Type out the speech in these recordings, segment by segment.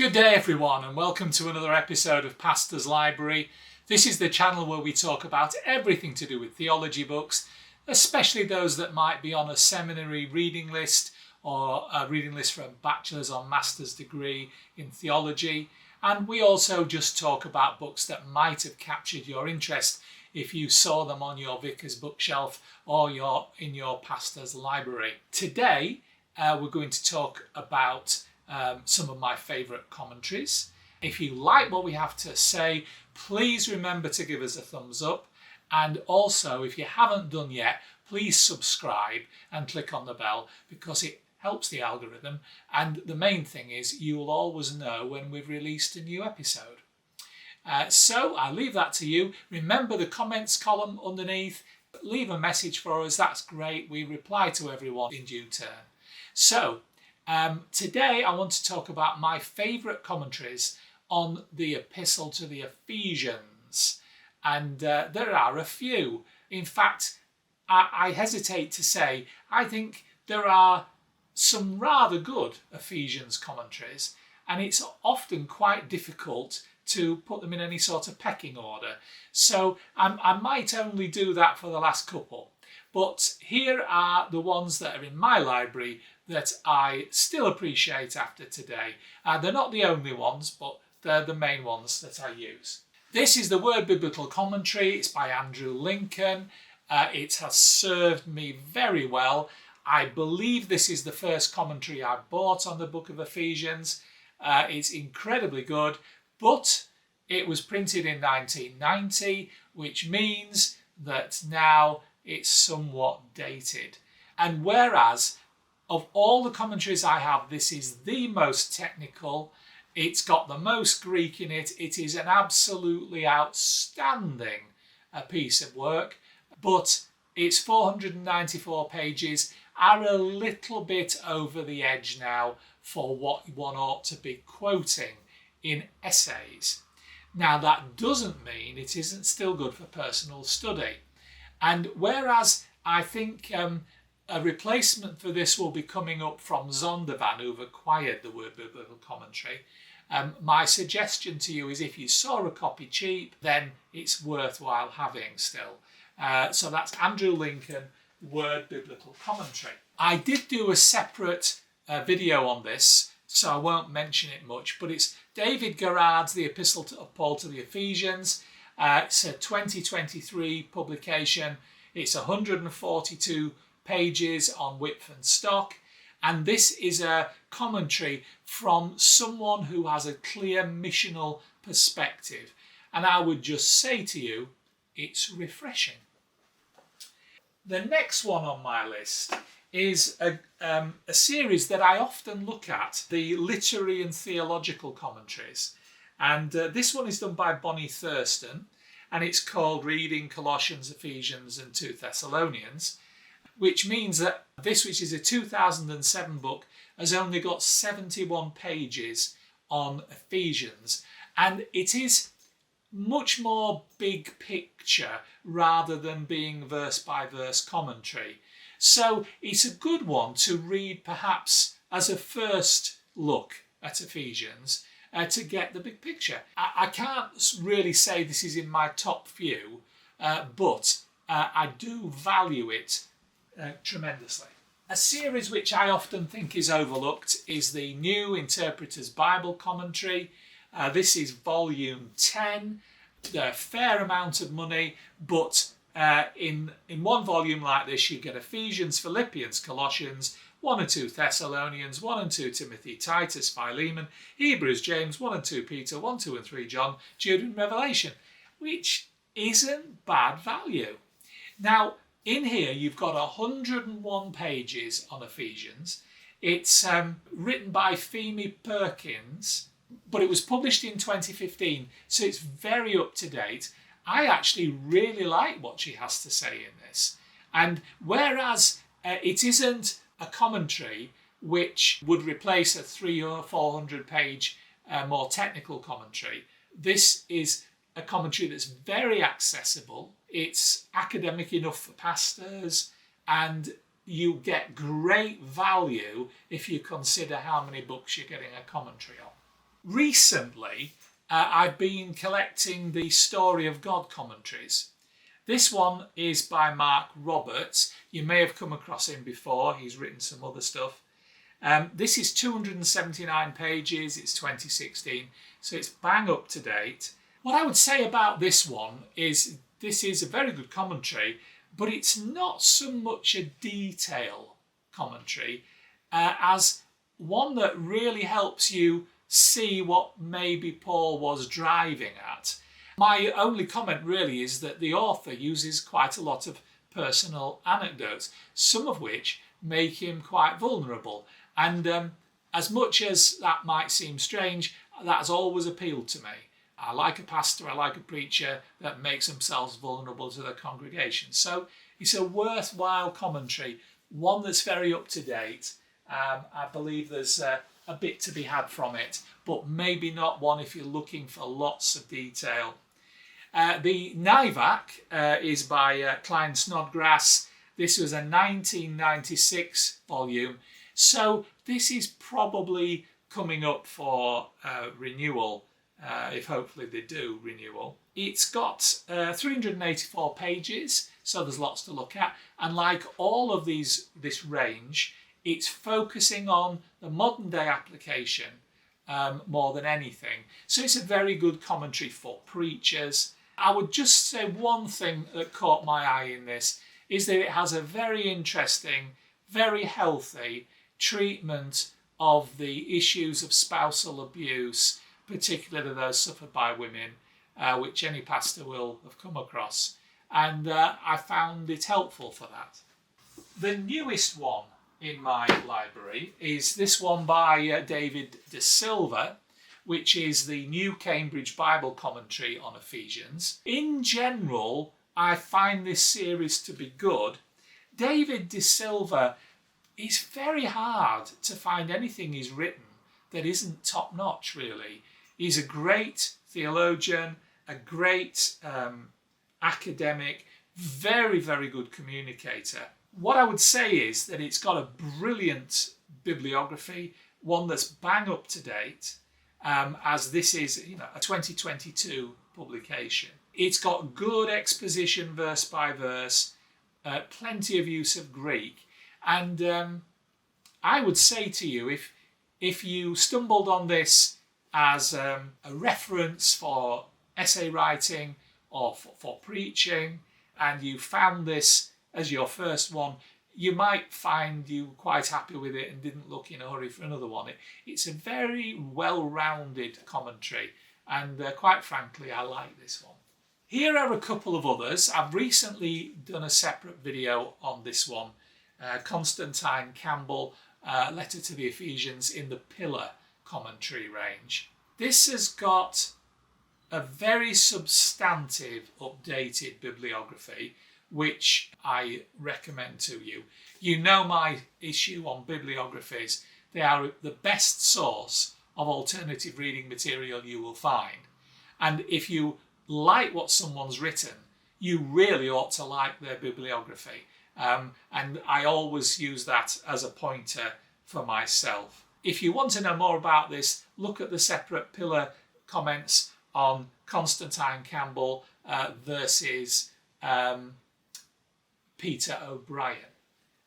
Good day everyone, and welcome to another episode of Pastor's Library. This is the channel where we talk about everything to do with theology books, especially those that might be on a seminary reading list or a reading list for a bachelor's or master's degree in theology. And we also just talk about books that might have captured your interest if you saw them on your vicar's bookshelf or in your pastor's library. Today we're going to talk about some of my favourite commentaries. If you like what we have to say, please remember to give us a thumbs up. And also, if you haven't done yet, please subscribe and click on the bell because it helps the algorithm. And the main thing is you'll always know when we've released a new episode. So I leave that to you. Remember the comments column underneath. Leave a message for us. That's great. We reply to everyone in due turn. So today I want to talk about my favourite commentaries on the epistle to the Ephesians. And there are a few. In fact, I hesitate to say, I think there are some rather good Ephesians commentaries, and it's often quite difficult to put them in any sort of pecking order. So I might only do that for the last couple. But here are the ones that are in my library that I still appreciate after today. They're not the only ones, but they're the main ones that I use. This is the Word Biblical Commentary. It's by Andrew Lincoln. It has served me very well. I believe this is the first commentary I bought on the book of Ephesians. It's incredibly good, but it was printed in 1990, which means that now it's somewhat dated. And whereas of all the commentaries I have, this is the most technical, it's got the most Greek in it, it is an absolutely outstanding piece of work, but its 494 pages are a little bit over the edge now for what one ought to be quoting in essays. Now that doesn't mean it isn't still good for personal study. And whereas I think a replacement for this will be coming up from Zondervan, who've acquired the Word Biblical Commentary, my suggestion to you is if you saw a copy cheap, then it's worthwhile having still. So that's Andrew Lincoln, Word Biblical Commentary. I did do a separate video on this, so I won't mention it much, but it's David Garrard's The Epistle of Paul to the Ephesians. It's a 2023 publication. It's 142 pages on width and stock. And this is a commentary from someone who has a clear missional perspective. And I would just say to you, it's refreshing. The next one on my list is a series that I often look at, the literary and theological commentaries. And this one is done by Bonnie Thurston, and it's called Reading Colossians, Ephesians and 2 Thessalonians, which means that this, which is a 2007 book, has only got 71 pages on Ephesians. And it is much more big picture rather than being verse by verse commentary. So it's a good one to read perhaps as a first look at Ephesians to get the big picture. I can't really say this is in my top few, but I do value it tremendously. A series which I often think is overlooked is the New Interpreter's Bible Commentary. This is volume 10. A fair amount of money, but in one volume like this you get Ephesians, Philippians, Colossians, 1 and 2 Thessalonians, 1 and 2 Timothy, Titus, Philemon, Hebrews, James, 1 and 2 Peter, 1, 2 and 3 John, Jude and Revelation, which isn't bad value. Now, in here you've got 101 pages on Ephesians. It's written by Femi Perkins, but it was published in 2015, so it's very up to date. I actually really like what she has to say in this. And whereas it isn't a commentary which would replace a 300 or 400 page more technical commentary, this is a commentary that's very accessible. It's academic enough for pastors, and you get great value if you consider how many books you're getting a commentary on. Recently, I've been collecting the Story of God commentaries. This one is by Mark Roberts. You may have come across him before. He's written some other stuff. This is 279 pages. It's 2016, so it's bang up to date. What I would say about this one is this is a very good commentary, but it's not so much a detail commentary as one that really helps you see what maybe Paul was driving at. My only comment really is that the author uses quite a lot of personal anecdotes, some of which make him quite vulnerable. And as much as that might seem strange, that has always appealed to me. I like a pastor, I like a preacher that makes themselves vulnerable to the congregation. So it's a worthwhile commentary, one that's very up to date. I believe there's a bit to be had from it, but maybe not one if you're looking for lots of detail. The NIVAC is by Klein Snodgrass. This was a 1996 volume, so this is probably coming up for renewal, if hopefully they do renewal. It's got 384 pages, so there's lots to look at, and like all of this range, it's focusing on the modern day application more than anything. So it's a very good commentary for preachers. I would just say one thing that caught my eye in this is that it has a very interesting, very healthy treatment of the issues of spousal abuse, particularly those suffered by women, which any pastor will have come across. And I found it helpful for that. The newest one in my library is this one by David De Silva, which is the New Cambridge Bible Commentary on Ephesians. In general, I find this series to be good. David De Silva is very hard to find anything he's written that isn't top-notch, really. He's a great theologian, a great academic, very, very good communicator. What I would say is that it's got a brilliant bibliography, one that's bang up to date, as this is a 2022 publication. It's got good exposition verse by verse, plenty of use of Greek, and I would say to you, if you stumbled on this as a reference for essay writing or for preaching, and you found this as your first one, you might find you quite happy with it and didn't look in a hurry for another one. It's a very well-rounded commentary, and quite frankly, I like this one. Here are a couple of others. I've recently done a separate video on this one. Constantine Campbell, Letter to the Ephesians in the Pillar commentary range. This has got a very substantive, updated bibliography, which I recommend to you. You know my issue on bibliographies. They are the best source of alternative reading material you will find. And if you like what someone's written, you really ought to like their bibliography. And I always use that as a pointer for myself. If you want to know more about this, look at the separate Pillar comments on Constantine Campbell versus Peter O'Brien,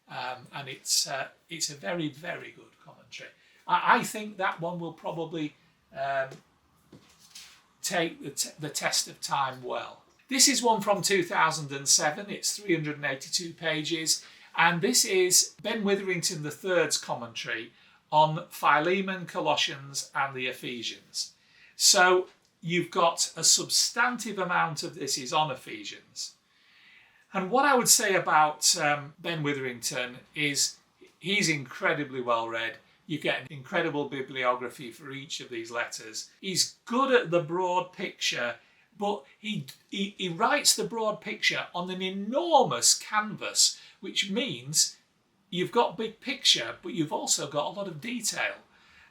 and it's a very, very good commentary. I think that one will probably take the test of time well. This is one from 2007. It's 382 pages, and this is Ben Witherington III's commentary on Philemon, Colossians, and the Ephesians. So you've got a substantive amount of this is on Ephesians. And what I would say about Ben Witherington is he's incredibly well read. You get an incredible bibliography for each of these letters. He's good at the broad picture, but he writes the broad picture on an enormous canvas, which means you've got big picture, but you've also got a lot of detail.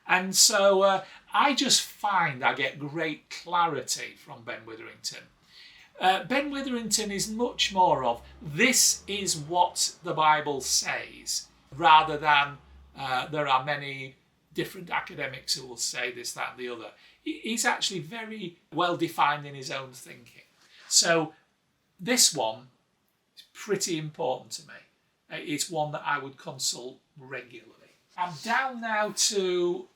And so I just find I get great clarity from Ben Witherington. Ben Witherington is much more of, this is what the Bible says, rather than there are many different academics who will say this, that, and the other. He's actually very well defined in his own thinking. So this one is pretty important to me. It's one that I would consult regularly. I'm down now to,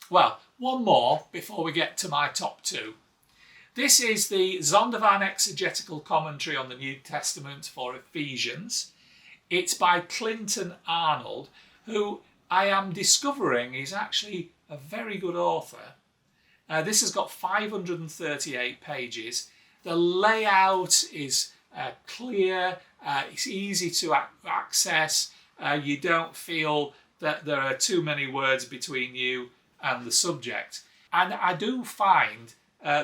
one more before we get to my top two. This is the Zondervan Exegetical commentary on the New Testament for Ephesians. It's by Clinton Arnold, who I am discovering is actually a very good author. This has got 538 pages. The layout is clear, it's easy to access. You don't feel that there are too many words between you and the subject. And I do find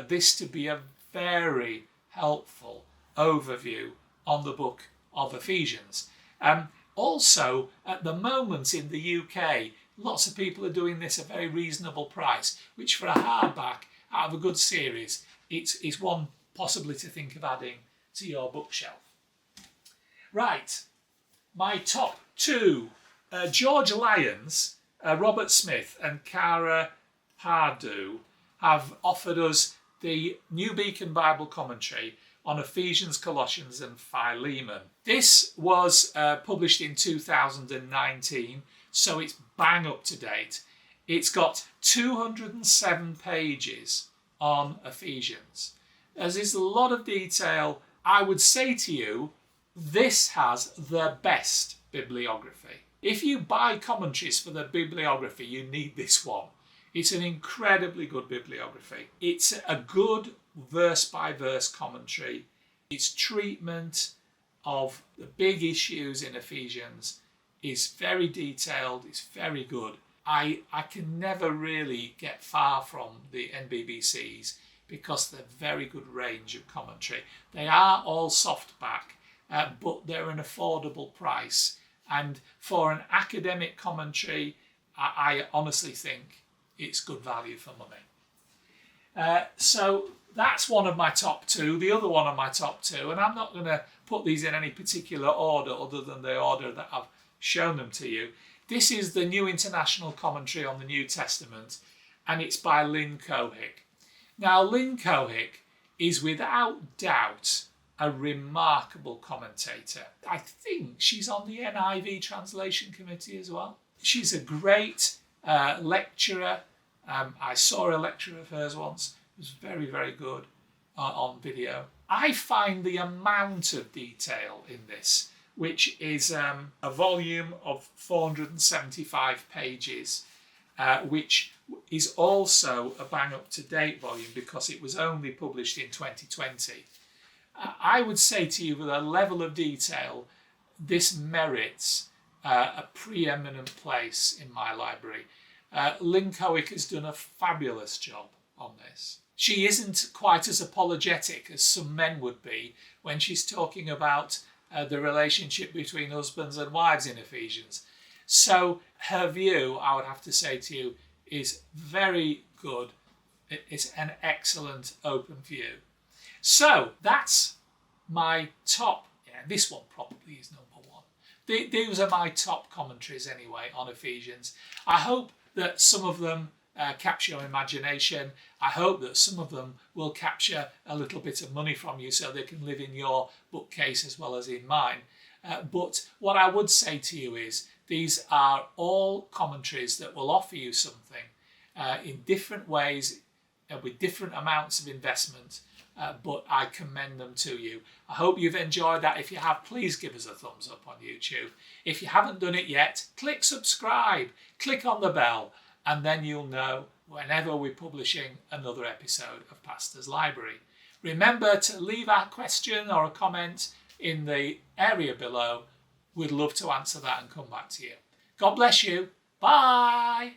this to be a very helpful overview on the book of Ephesians. Also, at the moment in the UK, lots of people are doing this at a very reasonable price, which for a hardback out of a good series, it's one possibly to think of adding to your bookshelf. Right, my top two. George Lyons, Robert Smith and Cara Pardue have offered us the New BeaconBible commentary on Ephesians, Colossians and Philemon. This was published in 2019, so it's bang up to date. It's got 207 pages on Ephesians. As is a lot of detail, I would say to you, this has the best bibliography. If you buy commentaries for the bibliography, you need this one. It's an incredibly good bibliography. It's a good verse-by-verse commentary. Its treatment of the big issues in Ephesians is very detailed, it's very good. I can never really get far from the NBBCs because they're very good range of commentary. They are all softback, but they're an affordable price. And for an academic commentary, I honestly think it's good value for money. So that's one of my top two. The other one of my top two, and I'm not going to put these in any particular order other than the order that I've shown them to you. This is the New International Commentary on the New Testament, and it's by Lynn Cohick. Now, Lynn Cohick is without doubt a remarkable commentator. I think she's on the NIV translation committee as well. She's a great lecturer. I saw a lecture of hers once. It was very, very good on video. I find the amount of detail in this, which is a volume of 475 pages, which is also a bang up to date volume because it was only published in 2020. I would say to you, with a level of detail, this merits a preeminent place in my library. Lynn Cohick has done a fabulous job on this. She isn't quite as apologetic as some men would be when she's talking about the relationship between husbands and wives in Ephesians. So her view, I would have to say to you, is very good. It's an excellent open view. So that's my top. Yeah, this one probably is number one. These are my top commentaries anyway on Ephesians. I hope that some of them capture your imagination. I hope that some of them will capture a little bit of money from you so they can live in your bookcase as well as in mine. But what I would say to you is these are all commentaries that will offer you something in different ways with different amounts of investment. But I commend them to you. I hope you've enjoyed that. If you have, please give us a thumbs up on YouTube. If you haven't done it yet, click subscribe, click on the bell, and then you'll know whenever we're publishing another episode of Pastor's Library. Remember to leave a question or a comment in the area below. We'd love to answer that and come back to you. God bless you. Bye.